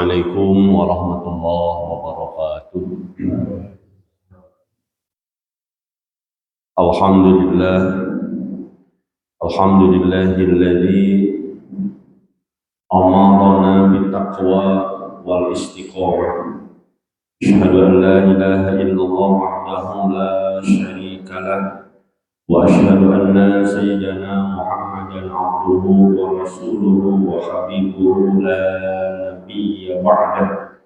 Assalamualaikum warahmatullahi wabarakatuh. Alhamdulillah, alhamdulillahilladzi amarna bittaqwa wal istiqamah. Asyhadu an la ilaha illallah wahdahu la syarika lah wa asyhadu anna sayyidana Muhammadan abduhu wa rasuluhu wa habibuhu la nabiyya ba'dah.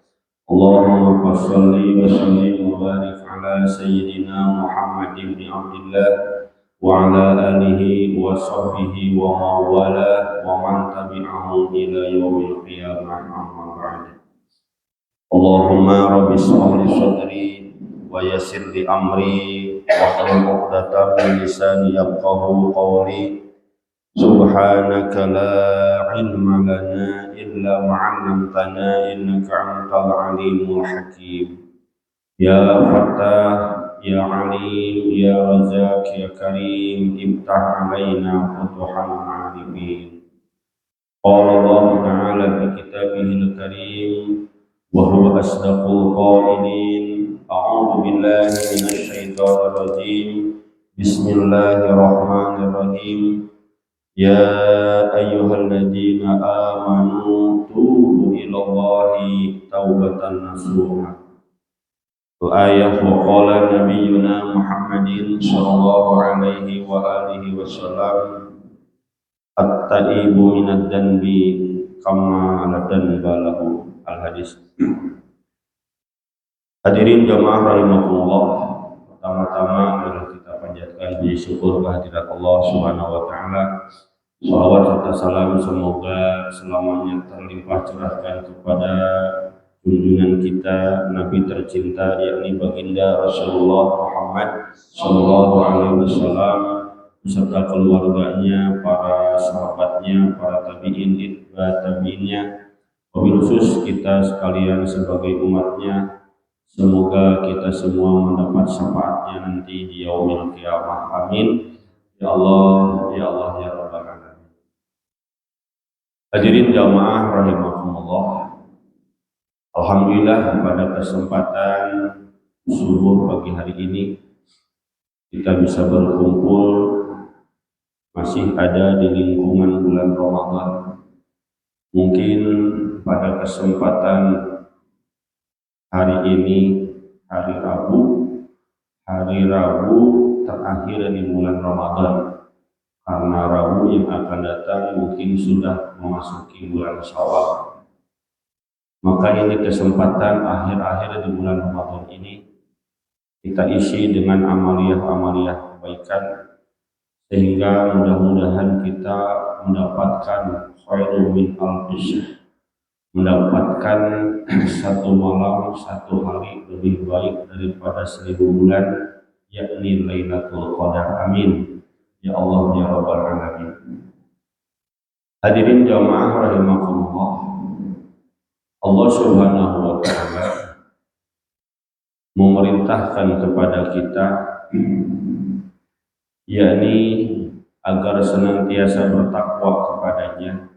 Allahumma shalli wa sallim wa barik ala sayyidina Muhammad ibn Abdullah wa ala alihi wa sahbihi wa mawala wa man tabi'ahum ila yaumil qiyamah amma ba'd. Allahumma rabbi shrah li sadri wa yassir li amri wa hlul 'uqdatam min lisani yafqahu qawli. Subhanaka la ilma lana illa ma'allamtana innaka antal alimul hakim. Ya Fattah, Ya Alim, Ya Razak, Ya Karim, iftah alaina futuhal arifin. Qala Allah Ta'ala fi kitabihil karim wa huwa asdaqul qailin. A'udzu billahi minasy syaithanir rajim. Bismillahirrahmanirrahim. Ya ayyuhalladzina amanu tubu ilallahi taubatan nasuha. Ayat wa qala nabiyuna Muhammadin sallallahu alaihi wa alihi wasallam at-taibu minad danbi kama la danba lahu. Al-hadis. Hadirin jamaah rahimakumullah, pertama-tama adalah kita panjatkan puji syukur kehadirat Allah Subhanahu wa taala. Shalawat serta salam semoga selamanya terlimpah curahkan kepada junjungan kita Nabi tercinta yakni baginda Rasulullah Muhammad sallallahu alaihi wasallam beserta keluarganya, para sahabatnya, para tabi'in, tabi'innya, wabil khusus kita sekalian sebagai umatnya. Semoga kita semua mendapat syafaatnya nanti di yaumil qiyamah. Amin. Ya Allah, ya Allah, ya Rabbal alamin. Hadirin jamaah rahimakumullah. Alhamdulillah pada kesempatan subuh pagi hari ini kita bisa berkumpul masih ada di lingkungan bulan Ramadan. Mungkin pada kesempatan hari ini hari Rabu terakhir di bulan Ramadan, karena Rabu yang akan datang mungkin sudah memasuki bulan Syawal. Maka ini kesempatan akhir-akhir di bulan Ramadan ini kita isi dengan amaliyah-amaliyah kebaikan, sehingga mudah-mudahan kita mendapatkan khairul min alfi syahr, mendapatkan satu malam, satu hari lebih baik daripada 1000 bulan, yakni Lailatul Qadar. Amin. Ya Allah, ya Rabbal alamin. Hadirin jamaah rahimakumullah. Allah Subhanahu wa taala memerintahkan kepada kita yakni agar senantiasa bertakwa kepadanya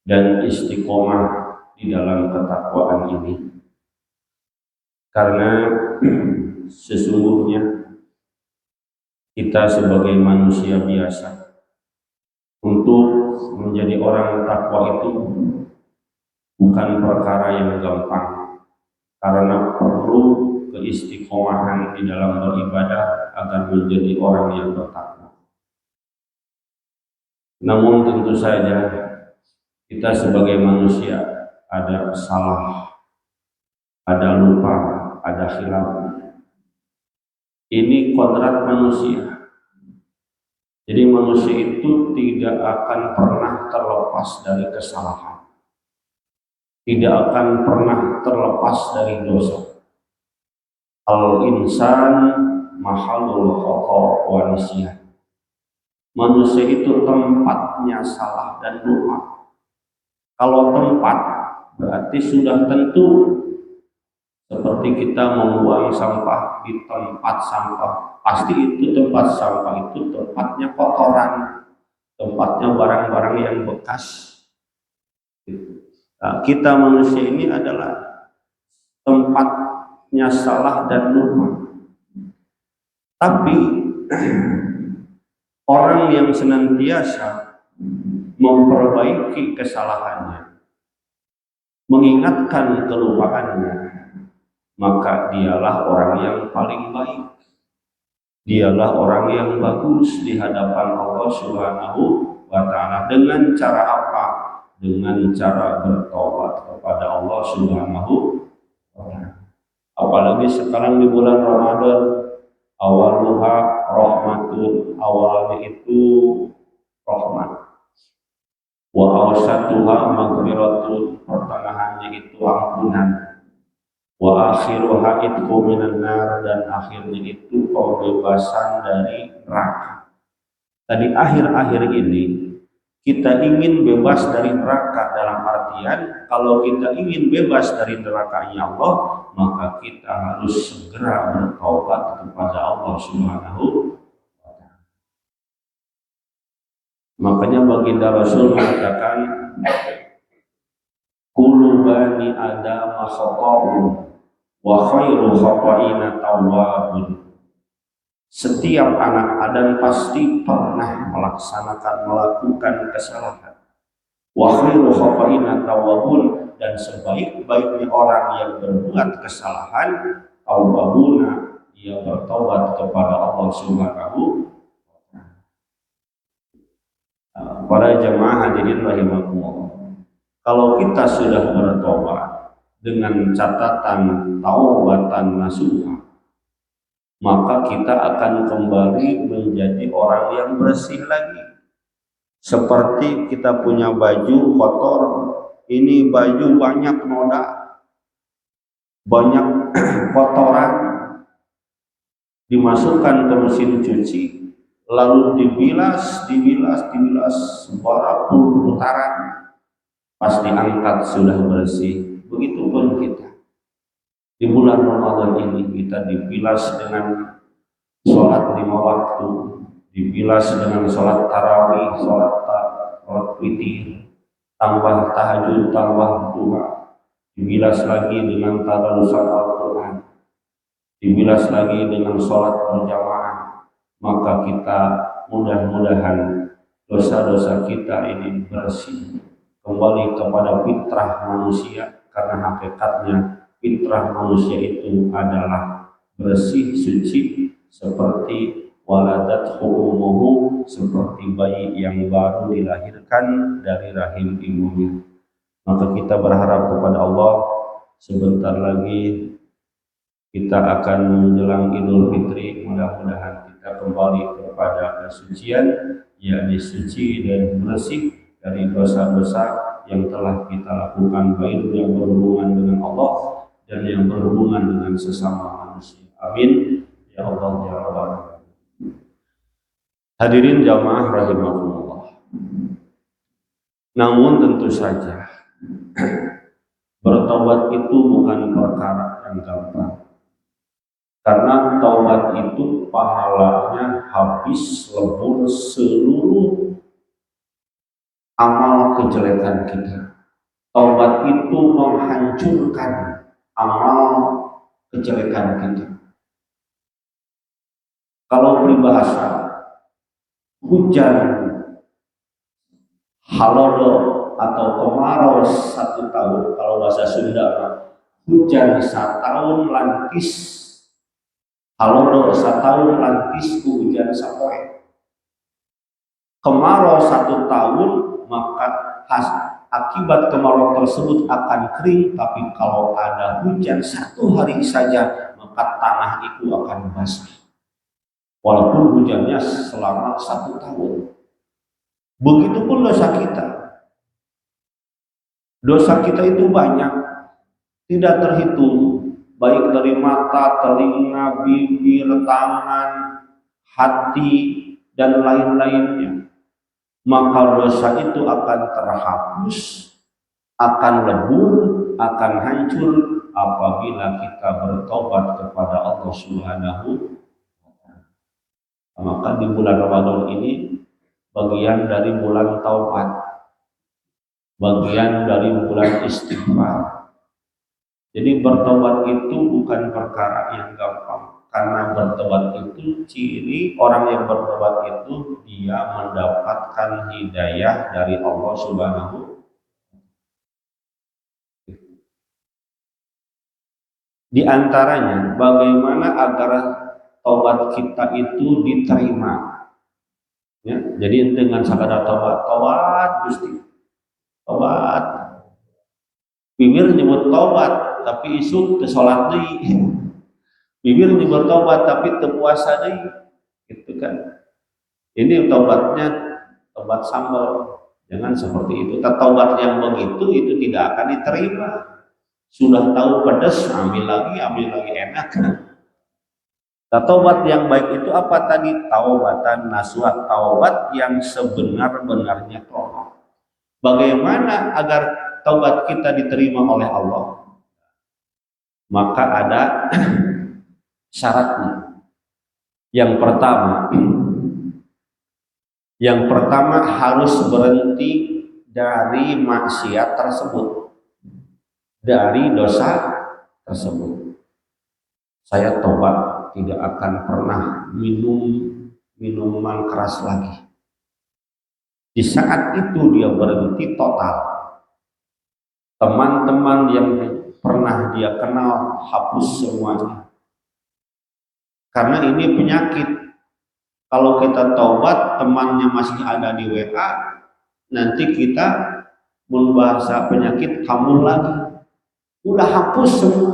dan istiqomah di dalam ketakwaan ini, karena sesungguhnya kita sebagai manusia biasa untuk menjadi orang takwa itu bukan perkara yang gampang, karena perlu keistiqomahan di dalam beribadah agar menjadi orang yang bertakwa. Namun tentu saja kita sebagai manusia ada salah, ada lupa, ada khilaf. Ini kodrat manusia. Jadi manusia itu tidak akan pernah terlepas dari kesalahan, tidak akan pernah terlepas dari dosa. Al-insan mahalul khata wa nisyan. Manusia itu tempatnya salah dan lupa. Kalau tempat berarti sudah tentu, seperti kita membuang sampah di tempat sampah, pasti itu tempat sampah itu tempatnya kotoran, tempatnya barang-barang yang bekas. Kita manusia ini adalah tempatnya salah dan lupa. Tapi orang yang senantiasa memperbaiki kesalahannya, mengingatkan kelupaannya, maka dialah orang yang paling baik. Dialah orang yang bagus di hadapan Allah Subhanahu wa Ta'ala. Dengan cara apa? Dengan cara bertobat kepada Allah Subhanahu wa Ta'ala. Apalagi sekarang di bulan Ramadan, awalnya rahmatun, awalnya itu rahmat. Wa awsatuha maghfiratun, pertengahannya itu ampunan. Wa akhiruha itqu minan nar, dan akhirnya itu pembebasan dari neraka. Tadi akhir-akhir ini kita ingin bebas dari neraka, dalam artian kalau kita ingin bebas dari nerakanya Allah, maka kita harus segera bertobat kepada Allah Subhanahu wa Ta'ala. Makanya baginda Rasul mengatakan, kullu bani Adam khata'un wa khairu khata'ina tawwabun. Setiap anak Adam pasti pernah melakukan kesalahan. Wa khairu khata'ina tawwabun, dan sebaik-baiknya orang yang berbuat kesalahan, tawwabuna, ia bertobat kepada Allah Subhanahu wa Ta'ala. Para jemaah hadirin rahimakumullah, kalau kita sudah bertobat dengan catatan taubatan nasuha, maka kita akan kembali menjadi orang yang bersih lagi. Seperti kita punya baju kotor, ini baju banyak noda, banyak kotoran, dimasukkan ke mesin cuci, lalu dibilas berapa putaran, pas diangkat sudah bersih. Begitupun kita di bulan Ramadan ini, kita dibilas dengan sholat 5 waktu, dibilas dengan sholat tarawih, sholat witir, tambah tahajud, tambah duha, dibilas lagi dengan tadarusan Al-Quran, dibilas lagi dengan sholat berjamaah. Maka kita mudah-mudahan dosa-dosa kita ini bersih, kembali kepada fitrah manusia, karena hakikatnya fitrah manusia itu adalah bersih, suci, seperti waladat ummuhu, seperti bayi yang baru dilahirkan dari rahim ibunya. Maka kita berharap kepada Allah, sebentar lagi kita akan menjelang Idul Fitri, mudah-mudahan kita kembali kepada kesucian, yakni suci dan bersih dari dosa-dosa yang telah kita lakukan, baik yang berhubungan dengan Allah dan yang berhubungan dengan sesama manusia. Amin ya Allah ya Rabbal Alamin. Hadirin jamaah rahimakumullah. Namun tentu saja bertobat itu bukan perkara yang gampang, karena taubat itu pahalanya habis lebur seluruh amal kejelekan kita. Taubat itu menghancurkan amal kejelekan kita. Kalau peribahasa, hujan halodo atau kemarau 1 tahun, kalau bahasa Sunda, hujan 1 tahun lantis, halodo 1 tahun lantis, hujan sapoe. Kemarau 1 tahun, maka akibat kemarau tersebut akan kering. Tapi kalau ada hujan 1 hari saja, maka tanah itu akan basah, walaupun hujannya selama 1 tahun. Begitupun dosa kita. Dosa kita itu banyak, tidak terhitung, baik dari mata, telinga, bibir, tangan, hati, dan lain-lainnya. Maka dosa itu akan terhapus, akan lebur, akan hancur apabila kita bertobat kepada Allah Subhanahu wa Ta'ala. Maka di bulan Ramadan ini bagian dari bulan taubat. bagian dari bulan istighfar. Jadi bertobat itu bukan perkara yang gampang, karena bertobat itu ciri orang yang bertobat itu dia mendapatkan hidayah dari Allah Subhanahu. Di antaranya bagaimana agar tobat kita itu diterima. Ya, jadi dengan sekadar tobat Gusti, tobat. Bibir nyebut tobat, tapi isu ke sholat deui. Bibir nyebut tobat, tapi teu puasa deui. Gitu kan. Ini tobatnya tobat sambal. Jangan seperti itu. Tobat yang begitu itu tidak akan diterima. Sudah tahu pedas, ambil lagi enak. Taubat yang baik itu apa tadi? Taubatan nasuha, taubat yang sebenar-benarnya tobat. Bagaimana agar taubat kita diterima oleh Allah? Maka ada syaratnya. Yang pertama harus berhenti dari maksiat tersebut, dari dosa tersebut. Saya tobat tidak akan pernah minum minuman keras lagi. Di saat itu dia berhenti total. Teman-teman yang pernah dia kenal hapus semuanya. Karena ini penyakit. Kalau kita tobat, temannya masih ada di WA, nanti kita membahas penyakit kambuh lagi. Udah hapus semua.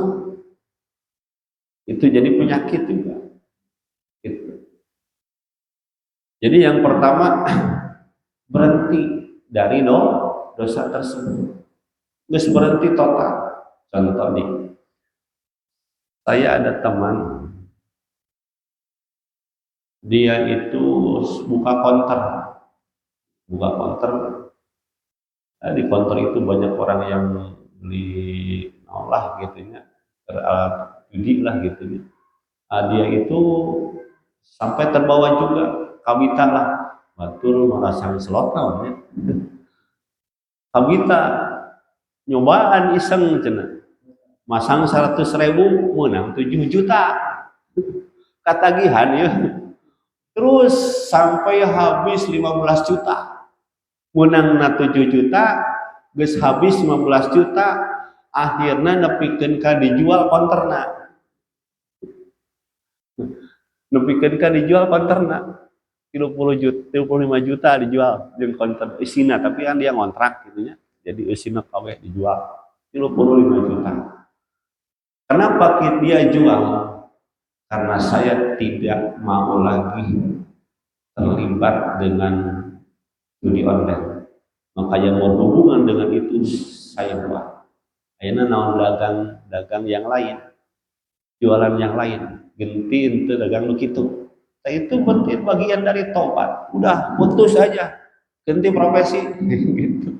Itu jadi penyakit juga. Gitu. Jadi yang pertama berhenti dari dosa tersebut. Terus berhenti total. Contoh nih, saya ada teman, dia itu buka konter. Di konter itu banyak orang yang beli olah gitu ya, alat judi lah gitu ya. Dia itu sampai terbawa juga, kabita lah, batur merasang slot ya. Kabita nyobaan iseng cenah, masang 100.000 menang 7 juta katagihan ya, terus sampai habis 15 juta, menang 7 juta, geus habis 15 juta, akhirnya nepikeun ka dijual konterna. Nepikeun ka dijual konterna 30 juta, 35 juta dijual jeung konter isina, tapi kan dia ngontrak gitu nya. Jadi isina KW dijual 35 juta. Kenapa dia jual? Karena saya tidak mau lagi terlibat dengan judi online. Maka yang berhubungan dengan itu saya buat. Ayeuna naon dagang yang lain, jualan yang lain, genti ente dagang nu kitu. Nah, itu bagian dari tobat. Udah putus aja, ganti profesi gitu.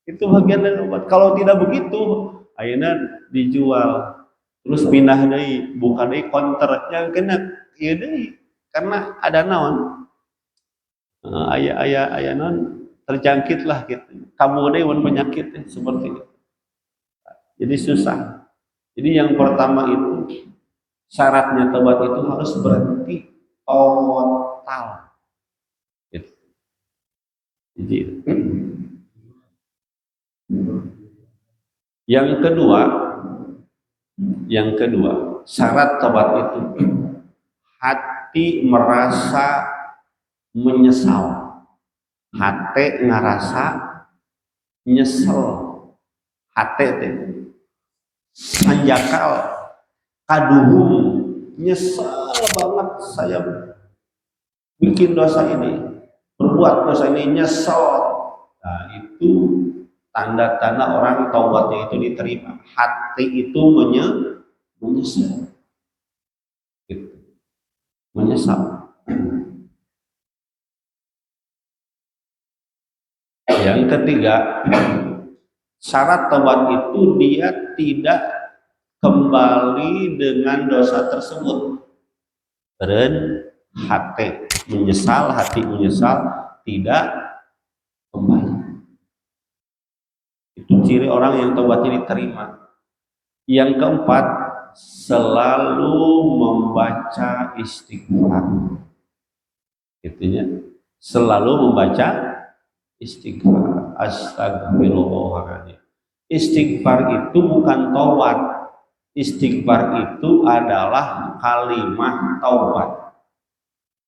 Itu bagian dari tobat. Kalau tidak begitu, ayeuna dijual, terus pindah deui, buka deui konter yang kena ieu deui. Karena ada naon, aya naon terjangkit lah gitu. Kamu deui mun penyakit seperti itu. Jadi susah. Jadi yang pertama itu syaratnya tobat itu harus berhenti total. Gitu. Jadi yang kedua syarat tobat itu hati merasa menyesal, hati ngerasa nyesel, hati sanjakal, kaduhung, nyesel banget saya bikin dosa ini, berbuat dosa ini, nyesel. Nah, itu tanda-tanda orang taubatnya itu diterima. Hati itu menyesal, gitu. Menyesal. Yang ketiga, syarat taubat itu dia tidak kembali dengan dosa tersebut. Dan hati menyesal tidak kembali. Itu ciri orang yang taubatnya diterima. Yang keempat, selalu membaca istighfar. Itunya selalu membaca istighfar. Astagfirullahaladzim. Istighfar itu bukan taubat. Istighfar itu adalah kalimat taubat.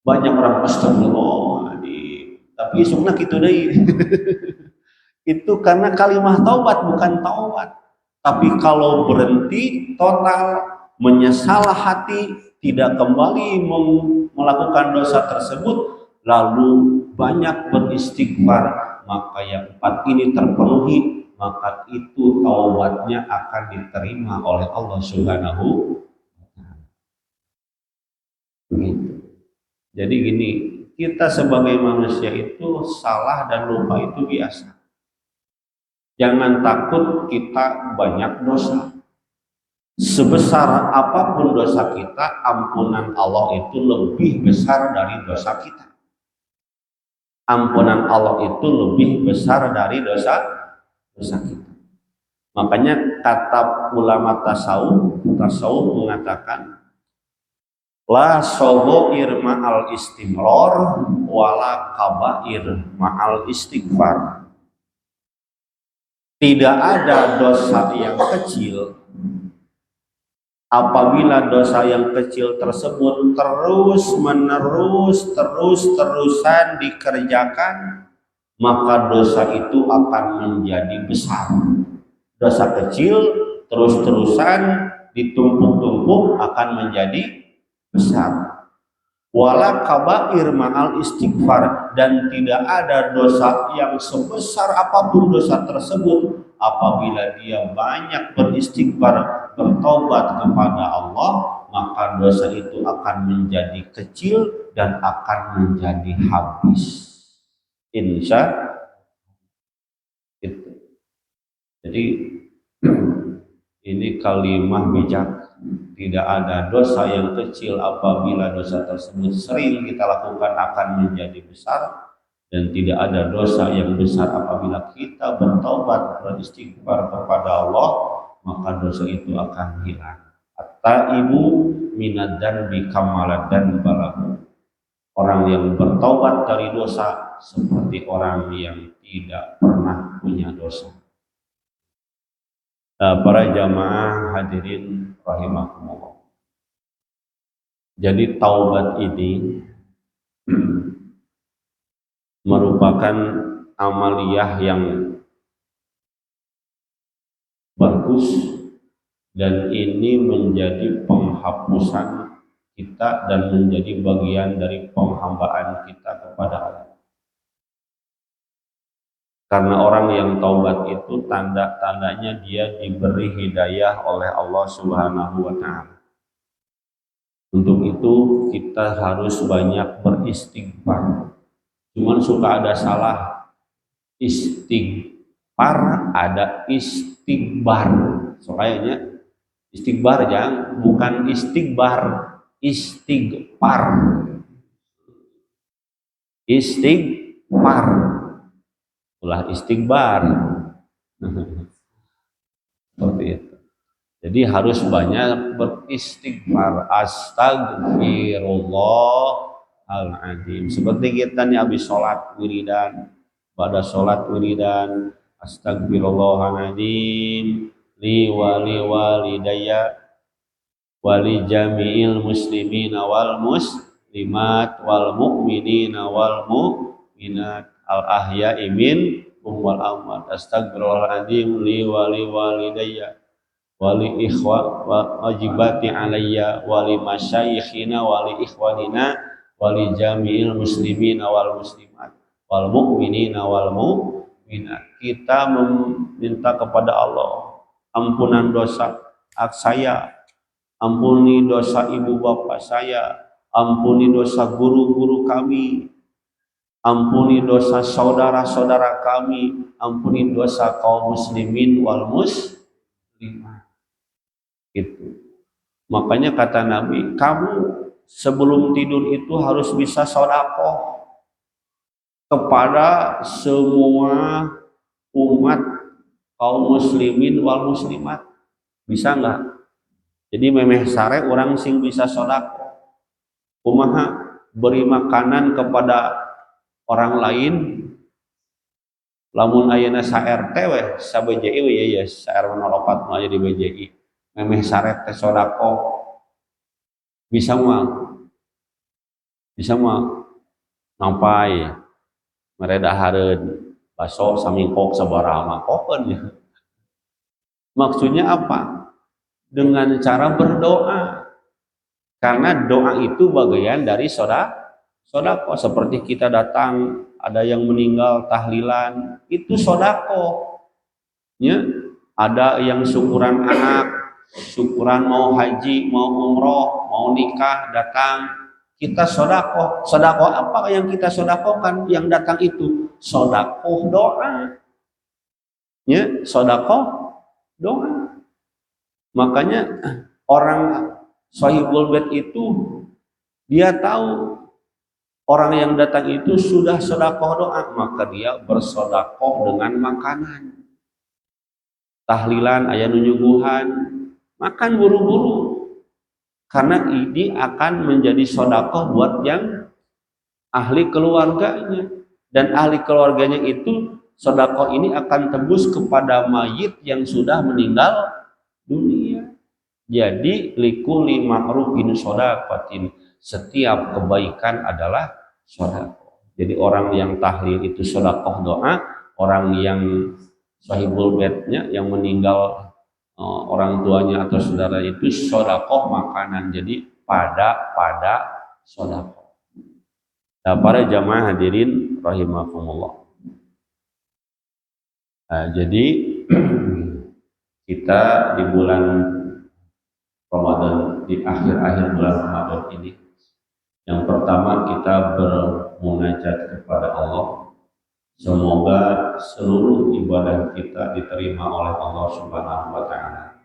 Banyak orang astagfirullahaladzim, tapi isukna kitu deui. Itu karena kalimat taubat bukan taubat. Tapi kalau berhenti total, menyesal hati, tidak kembali melakukan dosa tersebut, lalu banyak beristighfar, maka yang empat ini terpenuhi, maka itu taubatnya akan diterima oleh Allah Subhanahu wa Ta'ala. Begitu. Jadi gini, kita sebagai manusia itu salah dan lupa itu biasa. Jangan takut kita banyak dosa. Sebesar apapun dosa kita, ampunan Allah itu lebih besar dari dosa kita. Ampunan Allah itu lebih besar dari dosa kita. Makanya kata ulama tasawuf mengatakan, la sogoir ma'al istimror wala kabair ma'al istighfar. Tidak ada dosa yang kecil apabila dosa yang kecil tersebut terus-terusan dikerjakan, maka dosa itu akan menjadi besar. Dosa kecil terus-terusan ditumpuk-tumpuk akan menjadi besar. Wala kabair ma'al istighfar, dan tidak ada dosa yang sebesar apapun dosa tersebut apabila dia banyak beristighfar, bertobat kepada Allah, maka dosa itu akan menjadi kecil dan akan menjadi habis. Insya itu. Jadi ini kalimat bijak. Tidak ada dosa yang kecil apabila dosa tersebut sering kita lakukan akan menjadi besar, dan tidak ada dosa yang besar apabila kita bertaubat, beristighfar kepada Allah, maka dosa itu akan hilang. At-taibu minad dzanbi kamala dzanbahu. Orang yang bertaubat dari dosa seperti orang yang tidak pernah punya dosa. Para jamaah hadirin rahimakumullah. Jadi taubat ini merupakan amaliyah yang bagus, dan ini menjadi penghapusan kita dan menjadi bagian dari penghambaan kita kepada Allah. Karena orang yang taubat itu tanda-tandanya dia diberi hidayah oleh Allah Subhanahu wa Ta'ala. Untuk itu kita harus banyak beristighfar. Cuman suka ada salah. Istighfar ada istighbar. So kayaknya istighbar jangan, bukan istighbar, istighfar. Istighfar. Ulah istighbar. Seperti itu. Jadi harus banyak beristighfar. Astagfirullahaladzim. Seperti kita nih habis sholat wiridan, pada sholat wiridan, astagfirullahaladzim li wali walidayya wali jami'il muslimina wal muslimat wal mu'minina wal mu'minat al ahya'i minhum wal amwat. Astagfirullahaladzim li wali walidayya wali ikhwa wajibati alayya wali masyayikhina wali ikhwanina wali jami'il muslimina wal muslimat wal mu'minina wal mu'minat. Kita meminta kepada Allah ampunan dosa saya, ampuni dosa ibu bapak saya, ampuni dosa guru-guru kami, ampuni dosa saudara-saudara kami, ampuni dosa kaum muslimin wal muslimat. Itu. Makanya kata Nabi, kamu sebelum tidur itu harus bisa sedekah kepada semua umat kaum muslimin wal muslimat. Bisa nggak? Jadi memeh sare orang sing bisa sodako. Kumaha beri makanan kepada orang lain. Lamun ayeuna sa RT we, sa BJI we ya, sa RW 04 mah jadi BJI. Memeh sare teh sodako. Bisa mah. Bisa mah nampai mereda hareun baso samingkok sabaraha mah kokeun ya. Maksudnya apa? Dengan cara berdoa. Karena doa itu bagian dari sodako. Seperti kita datang, ada yang meninggal, tahlilan, itu sodako. Ya, ada yang syukuran anak, syukuran mau haji, mau umroh, mau nikah, datang, kita sodako. Sodako apa yang kita sodakokan? Yang datang itu sodako doa. Ya, sodako doa. Makanya orang Shahibul Bait itu dia tahu orang yang datang itu sudah sedekah doa, maka dia bersedekah dengan makanan. Tahlilan aya nunyuguhan, makan buru-buru. Karena ini akan menjadi sedekah buat yang ahli keluarganya, dan ahli keluarganya itu sedekah ini akan tembus kepada mayit yang sudah meninggal dunia. Jadi likuli ma'rufin shadaqatin, setiap kebaikan adalah sedekah. Jadi orang yang tahlil itu sedekah doa, orang yang sahibul baitnya yang meninggal orang tuanya atau saudara itu sedekah makanan. Jadi pada sedekah. Nah, para jamaah hadirin rahimakumullah. Nah, jadi kita di bulan Ramadan, di akhir-akhir bulan Ramadan ini, yang pertama kita bermunajat kepada Allah. Semoga seluruh ibadah kita diterima oleh Allah Subhanahu wa Ta'ala,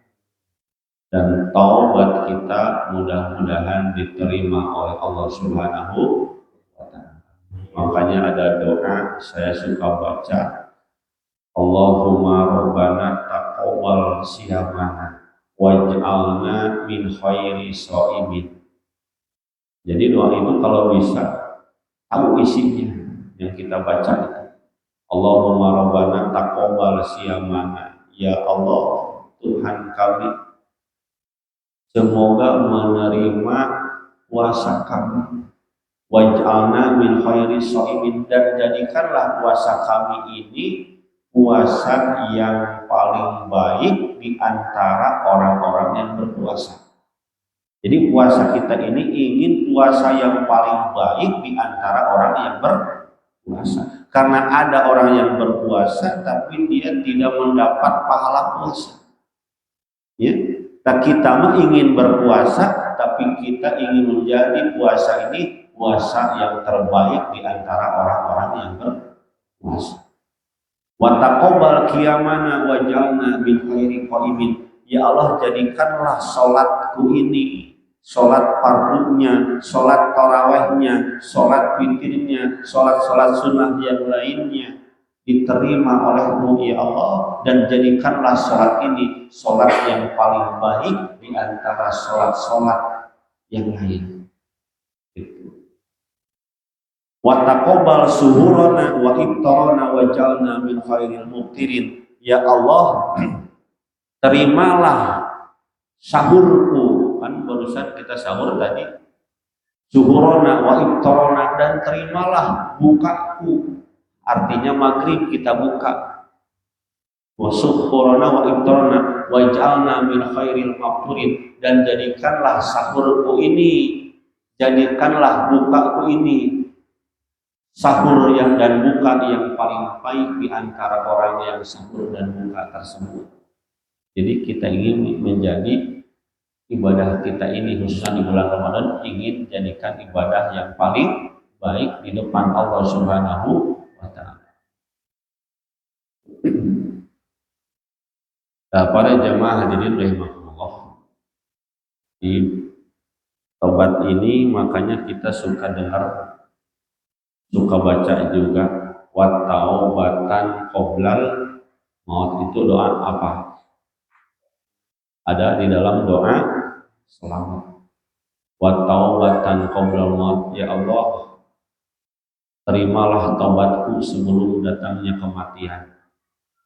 dan taubat kita mudah-mudahan diterima oleh Allah Subhanahu wa Ta'ala. Makanya ada doa saya suka baca, Allahumma rabbana taqabbal siyamana waj'alna min khairi shaimin. Jadi doa itu kalau bisa tahu isinya yang kita baca itu. Allahumma rabbana taqabbal siyamana, ya Allah Tuhan kami, semoga menerima puasa kami. Waj'alna min khairi shaimin, dan jadikanlah puasa kami ini puasa yang paling baik di antara orang-orang yang berpuasa. Jadi puasa kita ini ingin puasa yang paling baik di antara orang yang berpuasa. Karena ada orang yang berpuasa tapi dia tidak mendapat pahala puasa. Ya, nah, kita mah ingin berpuasa tapi kita ingin menjadi puasa ini puasa yang terbaik di antara orang-orang yang berpuasa. Wa taqabbal qiyamana waj'alna min khairi qaimin. Ya Allah, jadikanlah salatku ini, salat fardunya, salat tarawihnya, salat witirnya, salat-salat sunnah yang lainnya diterima oleh-Mu ya Allah, dan jadikanlah salat ini salat yang paling baik di antara salat-salat yang lain. Wa taqabbal suhurana wa iftarana waj'alna min khairil muftirin. Ya Allah, terimalah sahurku, kan barusan kita sahur tadi. Suhurana wa iftarana, dan terimalah bukaku. Artinya maghrib kita buka. Wa suhurana wa iftarana waj'alna min khairil muftirin, dan jadikanlah sahurku ini, jadikanlah bukaku ini sahur yang dan buka yang paling baik di antara orang yang sahur dan buka tersebut. Jadi kita ingin menjadi ibadah kita ini khususnya di bulan Ramadan, ingin jadikan ibadah yang paling baik di depan Allah Subhanahu wa Ta'ala. Nah, para jamaah hadirin rahimakumullah, di tobat ini makanya kita suka dengar, suka baca juga, wa taubatan qoblal Maut itu doa apa? Ada di dalam doa selamat. Wa taubatan qoblal maut, ya Allah, terimalah taubatku sebelum datangnya kematian.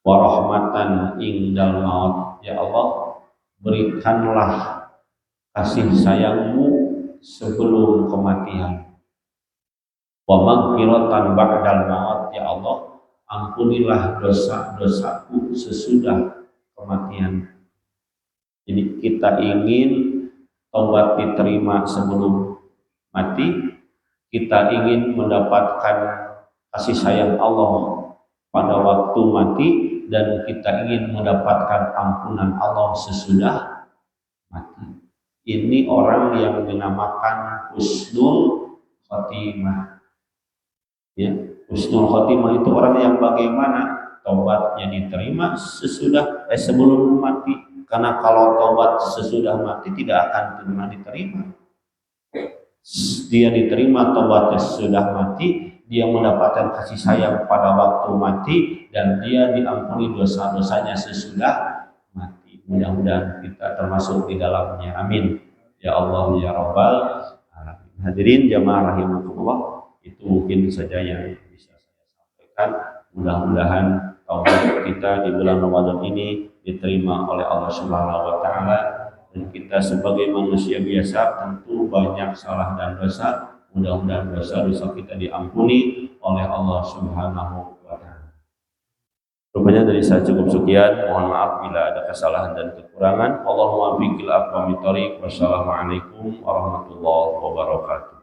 Wa rahmatan indal maut, ya Allah, berikanlah kasih sayangmu sebelum kematian. Wa maghfiratan ba'dal maut, ya Allah, ampunilah dosa-dosaku sesudah kematian. Jadi kita ingin taubat diterima sebelum mati, kita ingin mendapatkan kasih sayang Allah pada waktu mati, dan kita ingin mendapatkan ampunan Allah sesudah mati. Ini orang yang dinamakan husnul khotimah. Ya, husnul khotimah itu orang yang bagaimana taubatnya diterima sebelum mati. Karena kalau taubat sesudah mati tidak akan pernah diterima. Dia diterima taubatnya sesudah mati, dia mendapatkan kasih sayang pada waktu mati, dan dia diampuni dosa-dosanya sesudah mati. Mudah-mudahan kita termasuk di dalamnya. Amin. Ya Allah ya Rabbal alamin. Hadirin jamaah rahimakumullah, itu mungkin saja yang bisa saya sampaikan. Mudah-mudahan taubat kita di bulan Ramadan ini diterima oleh Allah Subhanahu wa taala, dan kita sebagai manusia biasa tentu banyak salah dan dosa. Mudah-mudahan dosa-dosa kita diampuni oleh Allah Subhanahu wa taala. Rupanya dari saya cukup sekian. Mohon maaf bila ada kesalahan dan kekurangan. Allahumma biqil aqwami thoriq. Wassalamualaikum warahmatullahi wabarakatuh.